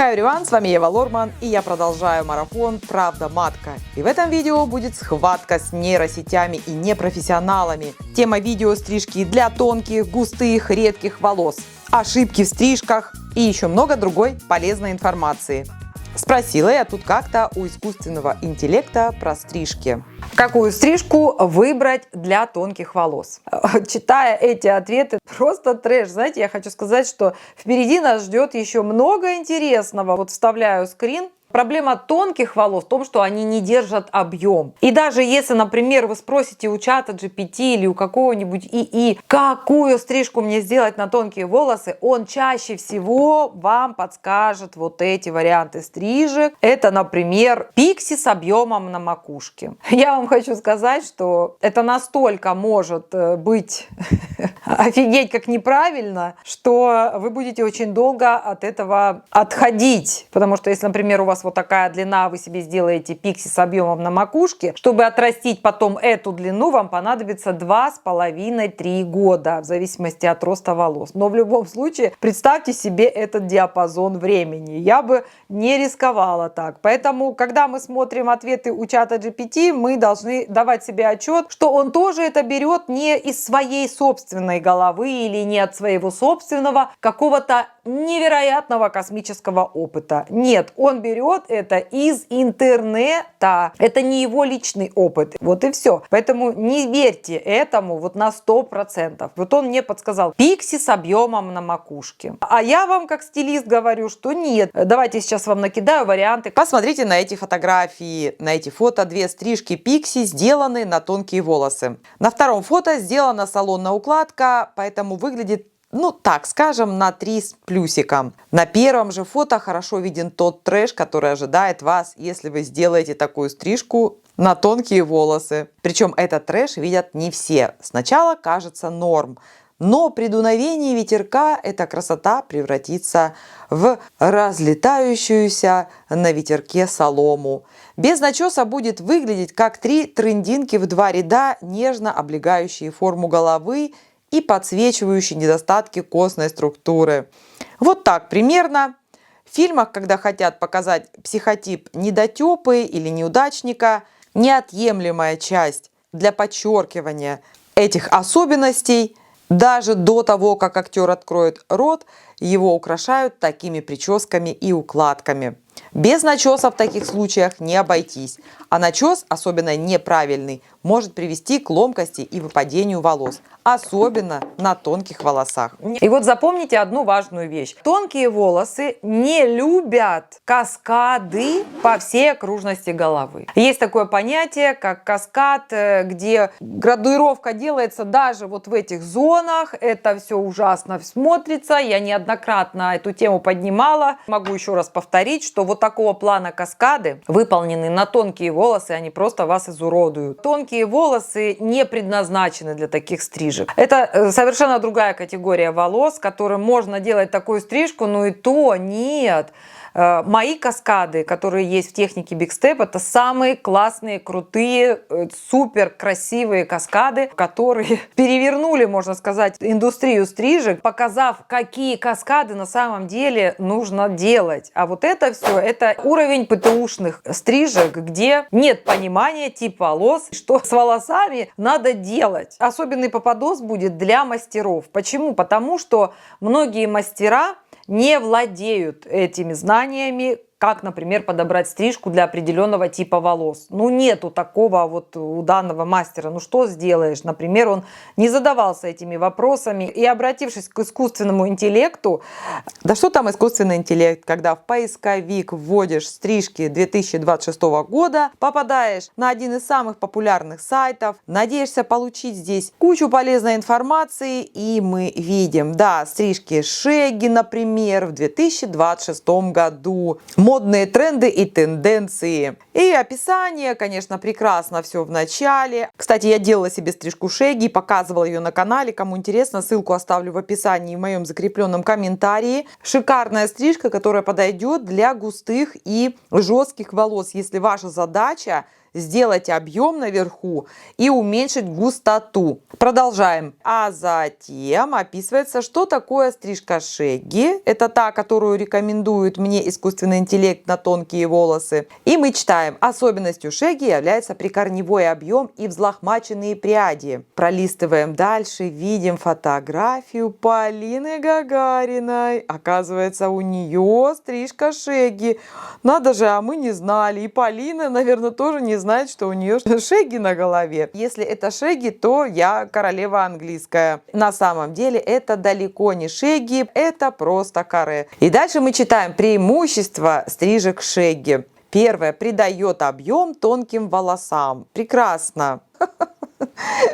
Hi everyone, с вами Ева Лорман, и я продолжаю марафон «Правда матка». И в этом видео будет схватка с нейросетями и непрофессионалами. Тема видео: стрижки для тонких, густых, редких волос, ошибки в стрижках и еще много другой полезной информации. Спросила я тут как-то у искусственного интеллекта про стрижки. Какую стрижку выбрать для тонких волос? Читая эти ответы, просто трэш. Знаете, я хочу сказать, что впереди нас ждет еще много интересного. Вот вставляю скрин. Проблема тонких волос в том, что они не держат объем. И даже если, например, вы спросите у чата GPT или у какого-нибудь ИИ, какую стрижку мне сделать на тонкие волосы, он чаще всего вам подскажет вот эти варианты стрижек. Это, например, пикси с объемом на макушке. Я вам хочу сказать, что это настолько может быть офигеть как неправильно, что вы будете очень долго от этого отходить. Потому что если, например, у вас вот такая длина, вы себе сделаете пикси с объемом на макушке, чтобы отрастить потом эту длину, вам понадобится 2,5-3 года, в зависимости от роста волос. Но в любом случае, представьте себе этот диапазон времени. Я бы не рисковала так. Поэтому, когда мы смотрим ответы у чата GPT, мы должны давать себе отчет, что он тоже это берет не из своей собственной головы или не от своего собственного какого-то невероятного космического опыта. Нет, он берет это из интернета. Это не его личный опыт. Вот и все. Поэтому не верьте этому вот на 100%. Вот он мне подсказал пикси с объемом на макушке. А я вам как стилист говорю, что нет. Давайте сейчас вам накидаю варианты. Посмотрите на эти фотографии, на эти фото. 2 стрижки пикси сделаны на тонкие волосы. На втором фото сделана салонная укладка, поэтому выглядит, ну так скажем, на 3 с плюсиком. На первом же фото хорошо виден тот трэш, который ожидает вас, если вы сделаете такую стрижку на тонкие волосы. Причем этот трэш видят не все. Сначала кажется норм, но при дуновении ветерка эта красота превратится в разлетающуюся на ветерке солому. Без начеса будет выглядеть как 3 трендинки в 2 ряда, нежно облегающие форму головы и подсвечивающие недостатки костной структуры. Вот так примерно. В фильмах, когда хотят показать психотип недотепы или неудачника, неотъемлемая часть для подчеркивания этих особенностей, даже до того, как актер откроет рот, его украшают такими прическами и укладками. Без начеса в таких случаях не обойтись, а начес, особенно неправильный, может привести к ломкости и выпадению волос, особенно на тонких волосах. И вот запомните одну важную вещь. Тонкие волосы не любят каскады по всей окружности головы. Есть такое понятие, как каскад, где градуировка делается даже вот в этих зонах. Это все ужасно смотрится. Я неоднократно эту тему поднимала. Могу еще раз повторить, что вот такого плана каскады, выполненные на тонкие волосы, они просто вас изуродуют. Тонкие волосы не предназначены для таких стрижек. Это совершенно другая категория волос, которым можно делать такую стрижку, но и то нет. Мои каскады, которые есть в технике Big Step, это самые классные, крутые, супер красивые каскады, которые перевернули, можно сказать, индустрию стрижек, показав, какие каскады на самом деле нужно делать. А вот это все, это уровень ПТУшных стрижек, где нет понимания типа волос, что с волосами надо делать. Особенный попадос будет для мастеров. Почему? Потому что многие мастера не владеют этими знаниями, как, например, подобрать стрижку для определенного типа волос. Ну, нету такого вот у данного мастера. Ну, что сделаешь? Например, он не задавался этими вопросами. И, обратившись к искусственному интеллекту, да что там искусственный интеллект, когда в поисковик вводишь стрижки 2026 года, попадаешь на один из самых популярных сайтов, надеешься получить здесь кучу полезной информации, и мы видим, да, стрижки Шеги, например, в 2026 году, модные тренды и тенденции. И описание, конечно, прекрасно все в начале. Кстати, я делала себе стрижку Шеги, показывала ее на канале. Кому интересно, ссылку оставлю в описании в моем закрепленном комментарии. Шикарная стрижка, которая подойдет для густых и жестких волос. Если ваша задача сделать объем наверху и уменьшить густоту. Продолжаем. А затем описывается, что такое стрижка шегги. Это та, которую рекомендует мне искусственный интеллект на тонкие волосы. И мы читаем. Особенностью шегги является прикорневой объем и взлохмаченные пряди. Пролистываем дальше, видим фотографию Полины Гагариной. Оказывается, у нее стрижка шегги. Надо же, а мы не знали. И Полина, наверное, тоже не знает, что у нее шегги на голове. Если это шегги, то я королева английская. На самом деле это далеко не шегги, это просто каре. И дальше мы читаем преимущества стрижек шегги. Первое. Придает объем тонким волосам. Прекрасно.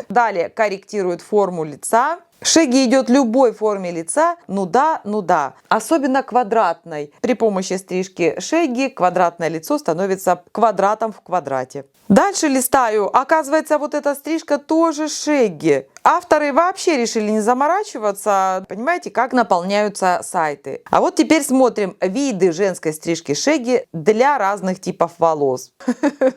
Далее. Корректирует форму лица. Шегги идет любой форме лица, ну да, особенно квадратной. При помощи стрижки шегги квадратное лицо становится квадратом в квадрате. Дальше листаю, оказывается, вот эта стрижка тоже шегги. Авторы вообще решили не заморачиваться, понимаете, как наполняются сайты. А вот теперь смотрим виды женской стрижки шегги для разных типов волос.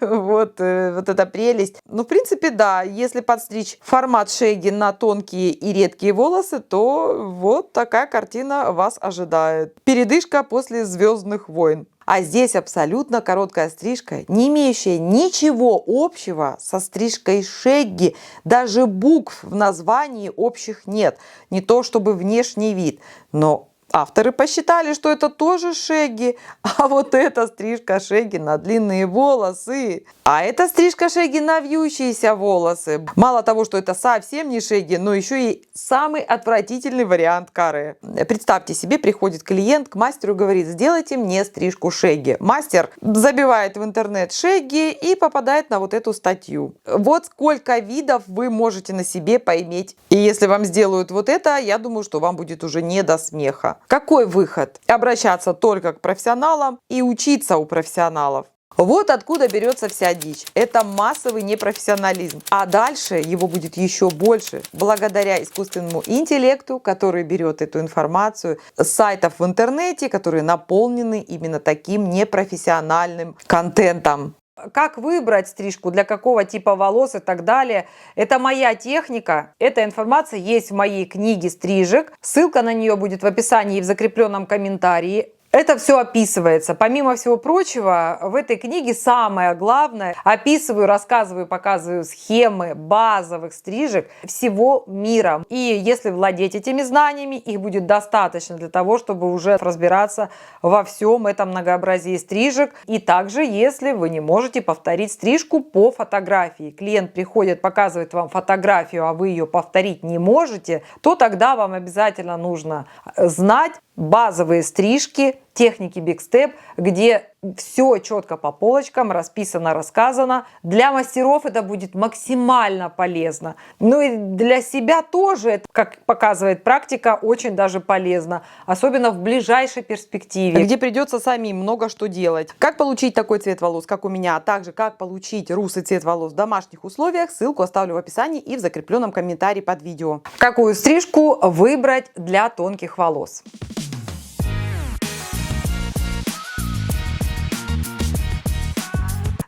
Вот эта прелесть. Ну, в принципе, да, если подстричь формат шегги на тонкие и редкие волосы, то вот такая картина вас ожидает. Передышка после «Звездных войн». А здесь абсолютно короткая стрижка, не имеющая ничего общего со стрижкой шегги. Даже букв в названии общих нет. Не то чтобы внешний вид, но авторы посчитали, что это тоже шегги, а вот эта стрижка шегги на длинные волосы. А это стрижка шегги на вьющиеся волосы. Мало того, что это совсем не шегги, но еще и самый отвратительный вариант каре. Представьте себе, приходит клиент к мастеру и говорит: сделайте мне стрижку шегги. Мастер забивает в интернет шегги и попадает на вот эту статью. Вот сколько видов вы можете на себе поиметь. И если вам сделают вот это, я думаю, что вам будет уже не до смеха. Какой выход? Обращаться только к профессионалам и учиться у профессионалов. Вот откуда берется вся дичь. Это массовый непрофессионализм. А дальше его будет еще больше, благодаря искусственному интеллекту, который берет эту информацию с сайтов в интернете, которые наполнены именно таким непрофессиональным контентом. Как выбрать стрижку, для какого типа волос и так далее. Это моя техника. Эта информация есть в моей книге стрижек. Ссылка на нее будет в описании и в закрепленном комментарии. Это все описывается. Помимо всего прочего, в этой книге самое главное, описываю, рассказываю, показываю схемы базовых стрижек всего мира. И если владеть этими знаниями, их будет достаточно для того, чтобы уже разбираться во всем этом многообразии стрижек. И также, если вы не можете повторить стрижку по фотографии, клиент приходит, показывает вам фотографию, а вы ее повторить не можете, то тогда вам обязательно нужно знать базовые стрижки, техники Big Step, где все четко по полочкам расписано, рассказано. Для мастеров это будет максимально полезно. Ну и для себя тоже, как показывает практика, очень даже полезно. Особенно в ближайшей перспективе, где придется самим много что делать. Как получить такой цвет волос, как у меня, а также как получить русый цвет волос в домашних условиях, ссылку оставлю в описании и в закрепленном комментарии под видео. Какую стрижку выбрать для тонких волос?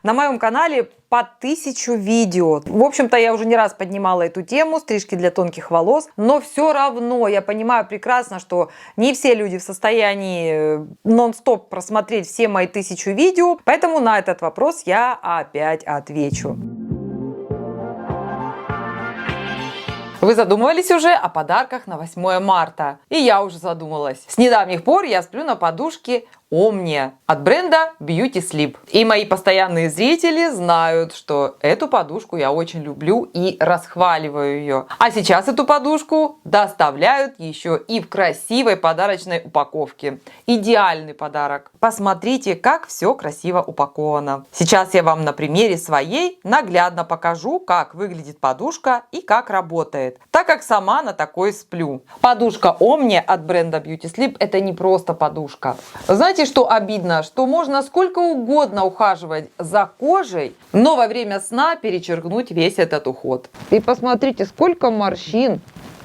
На моем канале по 1000 видео. В общем-то, я уже не раз поднимала эту тему, стрижки для тонких волос, но все равно я понимаю прекрасно, что не все люди в состоянии нон-стоп просмотреть все мои 1000 видео, поэтому на этот вопрос я опять отвечу. Вы задумывались уже о подарках на 8 марта? И я уже задумалась. С недавних пор я сплю на подушке Omnia от бренда Beauty Sleep. И мои постоянные зрители знают, что эту подушку я очень люблю и расхваливаю ее. А сейчас эту подушку доставляют еще и в красивой подарочной упаковке. Идеальный подарок. Посмотрите, как все красиво упаковано. Сейчас я вам на примере своей наглядно покажу, как выглядит подушка и как работает, так как сама на такой сплю. Подушка Omnia от бренда Beauty Sleep — это не просто подушка. Знаете, что обидно? Что можно сколько угодно ухаживать за кожей, но во время сна перечеркнуть весь этот уход. И посмотрите, сколько морщин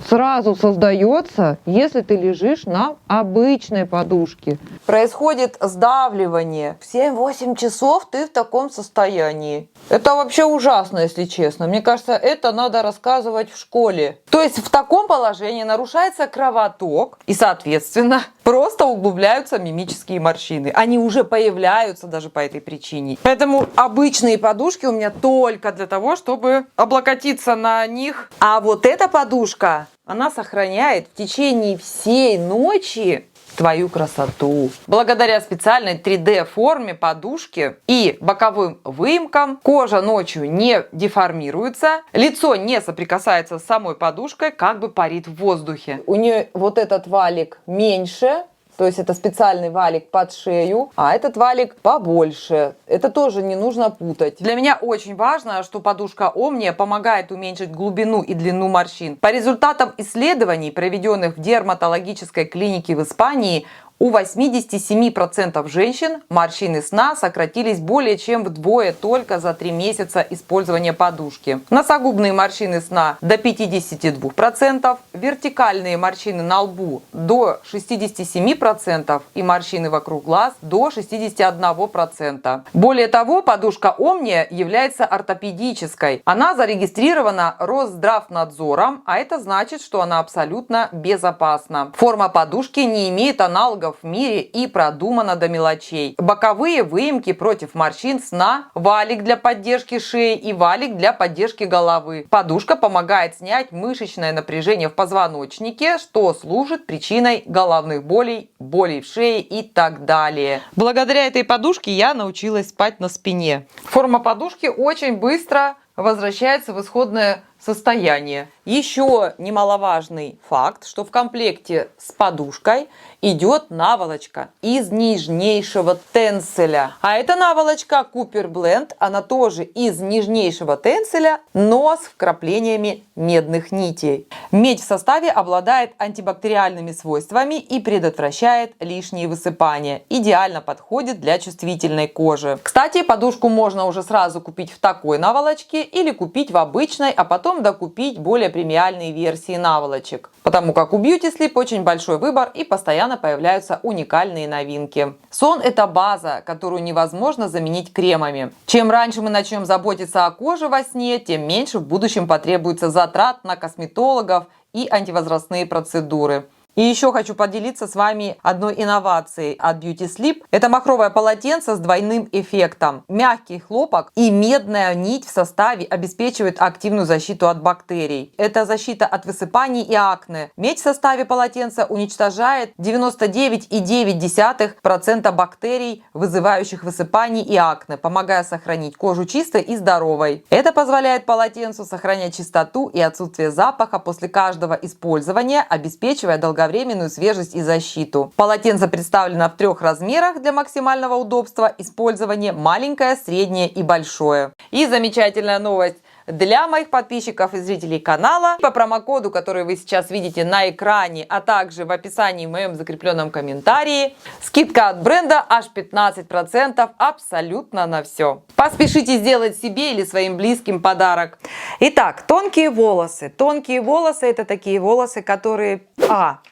сразу создается, если ты лежишь на обычной подушке. Происходит сдавливание. В 7-8 часов ты в таком состоянии. Это вообще ужасно, если честно. Мне кажется, это надо рассказывать в школе. То есть в таком положении нарушается кровоток и, соответственно, просто углубляются мимические морщины. Они уже появляются даже по этой причине. Поэтому обычные подушки у меня только для того, чтобы облокотиться на них. А вот эта подушка, она сохраняет в течение всей ночи твою красоту. Благодаря специальной 3D-форме подушки и боковым выемкам кожа ночью не деформируется, лицо не соприкасается с самой подушкой, как бы парит в воздухе. У нее вот этот валик меньше, то есть это специальный валик под шею, а этот валик побольше. Это тоже не нужно путать. Для меня очень важно, что подушка Omnia помогает уменьшить глубину и длину морщин. По результатам исследований, проведенных в дерматологической клинике в Испании, у 87% женщин морщины сна сократились более чем вдвое только за 3 месяца использования подушки. Носогубные морщины сна до 52%, вертикальные морщины на лбу до 67% и морщины вокруг глаз до 61%. Более того, подушка Omnia является ортопедической. Она зарегистрирована Росздравнадзором, а это значит, что она абсолютно безопасна. Форма подушки не имеет аналогов в мире и продумана до мелочей. Боковые выемки против морщин сна, валик для поддержки шеи и валик для поддержки головы. Подушка помогает снять мышечное напряжение в позвоночнике, что служит причиной головных болей, болей в шее и так далее. Благодаря этой подушке я научилась спать на спине. Форма подушки очень быстро возвращается в исходное состояние. Еще немаловажный факт, что в комплекте с подушкой идет наволочка из нежнейшего тенселя. А эта наволочка Cooper Blend, она тоже из нежнейшего тенселя, но с вкраплениями медных нитей. Медь в составе обладает антибактериальными свойствами и предотвращает лишние высыпания. Идеально подходит для чувствительной кожи. Кстати, подушку можно уже сразу купить в такой наволочке или купить в обычной, а потом докупить более премиальные версии наволочек. Потому как у Beauty Sleep очень большой выбор и постоянно появляются уникальные новинки. Сон – это база, которую невозможно заменить кремами. Чем раньше мы начнем заботиться о коже во сне, тем меньше в будущем потребуется затрат на косметологов и антивозрастные процедуры. И еще хочу поделиться с вами одной инновацией от Beauty Sleep. Это махровое полотенце с двойным эффектом. Мягкий хлопок и медная нить в составе обеспечивают активную защиту от бактерий. Это защита от высыпаний и акне. Медь в составе полотенца уничтожает 99,9% бактерий, вызывающих высыпаний и акне, помогая сохранить кожу чистой и здоровой. Это позволяет полотенцу сохранять чистоту и отсутствие запаха после каждого использования, обеспечивая долговременную свежесть и защиту. Полотенце представлено в 3 размерах для максимального удобства использования: маленькое, среднее и большое. И замечательная новость для моих подписчиков и зрителей канала. По промокоду, который вы сейчас видите на экране, а также в описании в моем закрепленном комментарии, скидка от бренда аж 15% абсолютно на все. Поспешите сделать себе или своим близким подарок. Итак, тонкие волосы. Тонкие волосы – это такие волосы, которые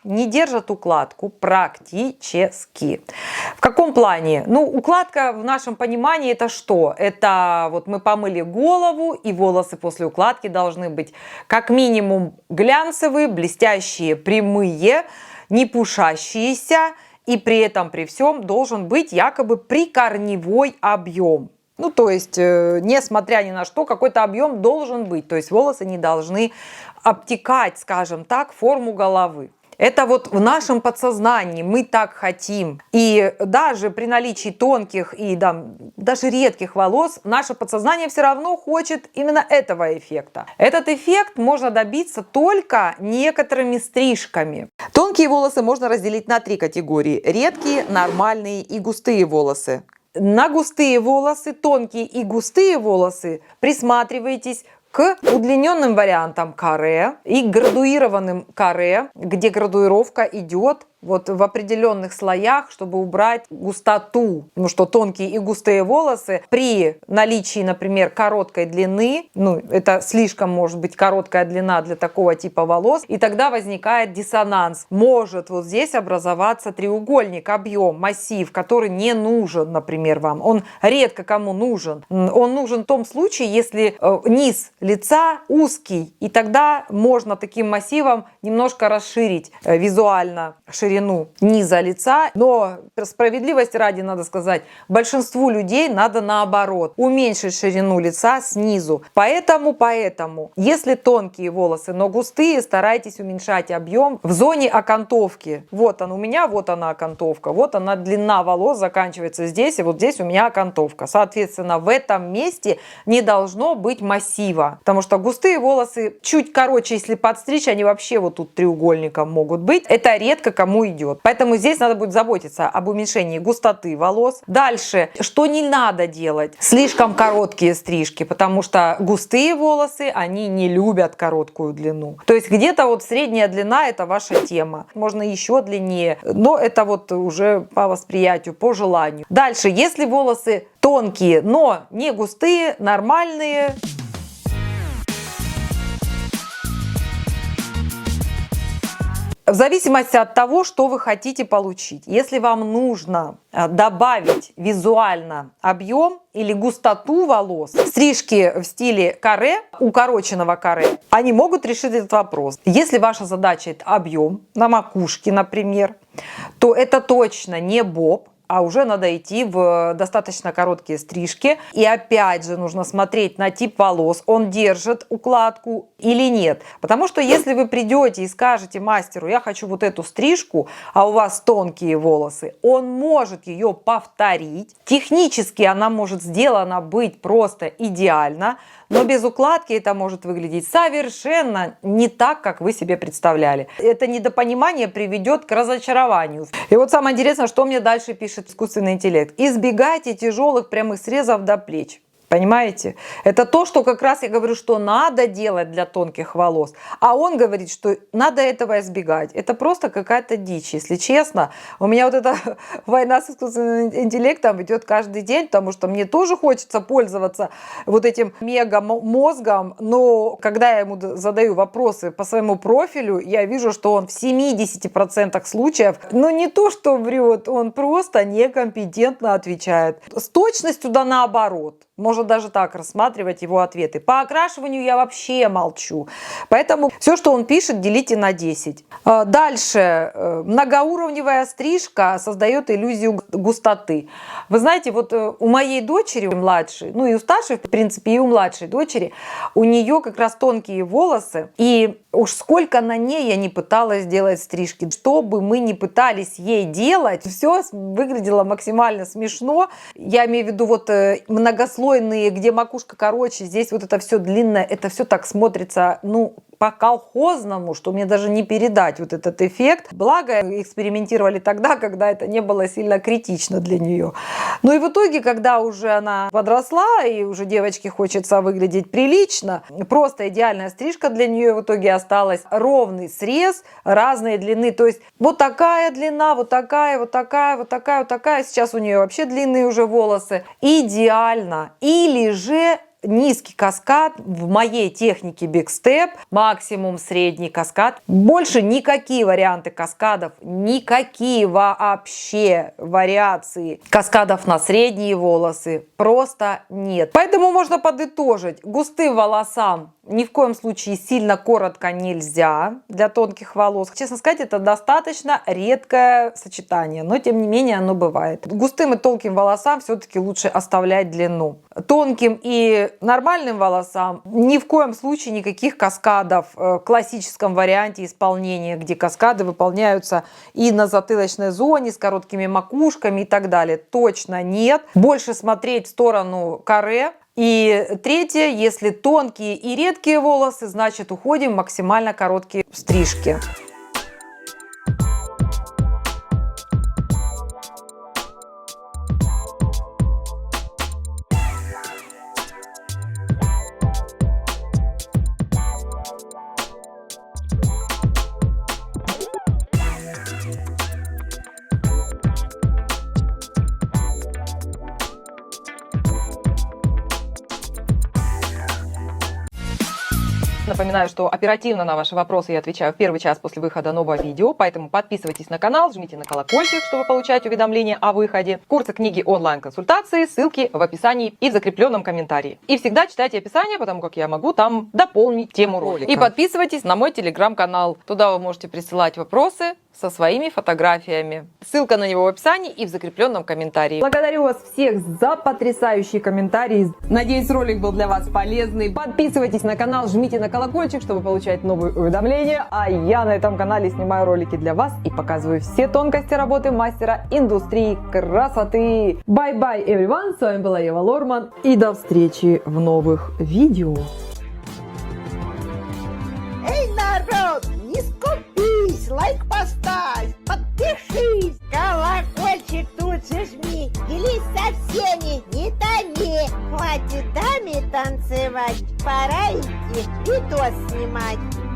не держат укладку практически. В каком плане? Ну, укладка в нашем понимании – это что? Это вот мы помыли голову, и волосы после укладки должны быть как минимум глянцевые, блестящие, прямые, не пушащиеся, и при этом при всем должен быть якобы прикорневой объем. Ну, то есть, несмотря ни на что, какой-то объем должен быть. То есть волосы не должны обтекать, скажем так, форму головы. Это вот в нашем подсознании мы так хотим. И даже при наличии тонких и даже редких волос, наше подсознание все равно хочет именно этого эффекта. Этот эффект можно добиться только некоторыми стрижками. Тонкие волосы можно разделить на 3 категории: редкие, нормальные и густые волосы. На густые волосы, тонкие и густые волосы присматривайтесь к удлиненным вариантам каре и градуированным каре, где градуировка идет вот в определенных слоях, чтобы убрать густоту. Потому что тонкие и густые волосы при наличии, например, короткой длины, ну, это слишком может быть короткая длина для такого типа волос, и тогда возникает диссонанс. Может вот здесь образоваться треугольник, объем, массив, который не нужен, например, вам. Он редко кому нужен. Он нужен в том случае, если низ лица узкий, и тогда можно таким массивом немножко расширить визуально ширину низа лица. Но справедливости ради надо сказать, большинству людей надо наоборот уменьшить ширину лица снизу. Поэтому, если тонкие волосы, но густые, старайтесь уменьшать объем в зоне окантовки. Вот он у меня, вот она окантовка, вот она длина волос заканчивается здесь, и вот здесь у меня окантовка. Соответственно, в этом месте не должно быть массива, потому что густые волосы чуть короче, если подстричь, они вообще вот тут треугольником могут быть. Это редко кому идет. Поэтому здесь надо будет заботиться об уменьшении густоты волос. Дальше, что не надо делать? Слишком короткие стрижки, потому что густые волосы, они не любят короткую длину. То есть где-то вот средняя длина — это ваша тема. Можно еще длиннее, но это вот уже по восприятию, по желанию. Дальше, если волосы тонкие, но не густые, нормальные, в зависимости от того, что вы хотите получить. Если вам нужно добавить визуально объем или густоту волос, стрижки в стиле каре, укороченного каре, они могут решить этот вопрос. Если ваша задача — это объем на макушке, например, то это точно не боб, а уже надо идти в достаточно короткие стрижки. И опять же нужно смотреть на тип волос, он держит укладку или нет. Потому что если вы придете и скажете мастеру: я хочу вот эту стрижку, а у вас тонкие волосы, он может ее повторить. Технически она может сделана быть просто идеально, но без укладки это может выглядеть совершенно не так, как вы себе представляли. Это недопонимание приведет к разочарованию. И вот самое интересное, что мне дальше пишет искусственный интеллект. Избегайте тяжелых прямых срезов до плеч. Понимаете? Это то, что как раз я говорю, что надо делать для тонких волос. А он говорит, что надо этого избегать. Это просто какая-то дичь, если честно. У меня вот эта война с искусственным интеллектом идет каждый день, потому что мне тоже хочется пользоваться вот этим мега-мозгом. Но когда я ему задаю вопросы по своему профилю, я вижу, что он в 70% случаев, ну не то что врет, он просто некомпетентно отвечает. С точностью да наоборот. Можно даже так рассматривать его ответы. По окрашиванию я вообще молчу. Поэтому все, что он пишет, делите на 10. Дальше. Многоуровневая стрижка создает иллюзию густоты. Вы знаете, вот у моей дочери, младшей, ну и у старшей, в принципе, и у младшей дочери, у нее как раз тонкие волосы. И уж сколько на ней я не пыталась делать стрижки. Что бы мы ни пытались ей делать, все выглядело максимально смешно. Я имею в виду вот многослойные, где макушка короче, здесь вот это все длинное, это все так смотрится, ну, по-колхозному, что мне даже не передать вот этот эффект. Благо, экспериментировали тогда, когда это не было сильно критично для нее. Ну и в итоге, когда уже она подросла, и уже девочке хочется выглядеть прилично, просто идеальная стрижка для нее в итоге осталась. Ровный срез, разные длины. То есть вот такая длина, вот такая, вот такая, вот такая, вот такая. Сейчас у нее вообще длинные уже волосы. Идеально. Или же низкий каскад в моей технике Big Step, максимум средний каскад. Больше никакие варианты каскадов, никакие вообще вариации каскадов на средние волосы просто нет. Поэтому можно подытожить: густым волосам ни в коем случае сильно коротко нельзя для тонких волос. Честно сказать, это достаточно редкое сочетание, но тем не менее оно бывает. Густым и тонким волосам все-таки лучше оставлять длину. Тонким и нормальным волосам ни в коем случае никаких каскадов в классическом варианте исполнения, где каскады выполняются и на затылочной зоне с короткими макушками и так далее. Точно нет. Больше смотреть в сторону каре. И третье, если тонкие и редкие волосы, значит уходим в максимально короткие стрижки. напоминаю, что оперативно на ваши вопросы я отвечаю в первый час после выхода нового видео, поэтому подписывайтесь на канал, жмите на колокольчик, чтобы получать уведомления о выходе. Курсы, книги, онлайн-консультации, ссылки в описании и в закрепленном комментарии. И всегда читайте описание, потому как я могу там дополнить тему ролика. И подписывайтесь на мой телеграм-канал. Туда вы можете присылать вопросы со своими фотографиями. Ссылка на него в описании и в закрепленном комментарии. Благодарю вас всех за потрясающие комментарии. Надеюсь, ролик был для вас полезный. Подписывайтесь на канал, жмите на колокольчик, чтобы получать новые уведомления. А я на этом канале снимаю ролики для вас и показываю все тонкости работы мастера индустрии красоты. Bye-bye, everyone! С вами была Ева Лорман. И до встречи в новых видео. Эй, народ, не скупись, лайк поставь, подпишись, колокольчик тут же жми, делись со всеми, не томи, хватит даме танцевать, пора идти видос снимать.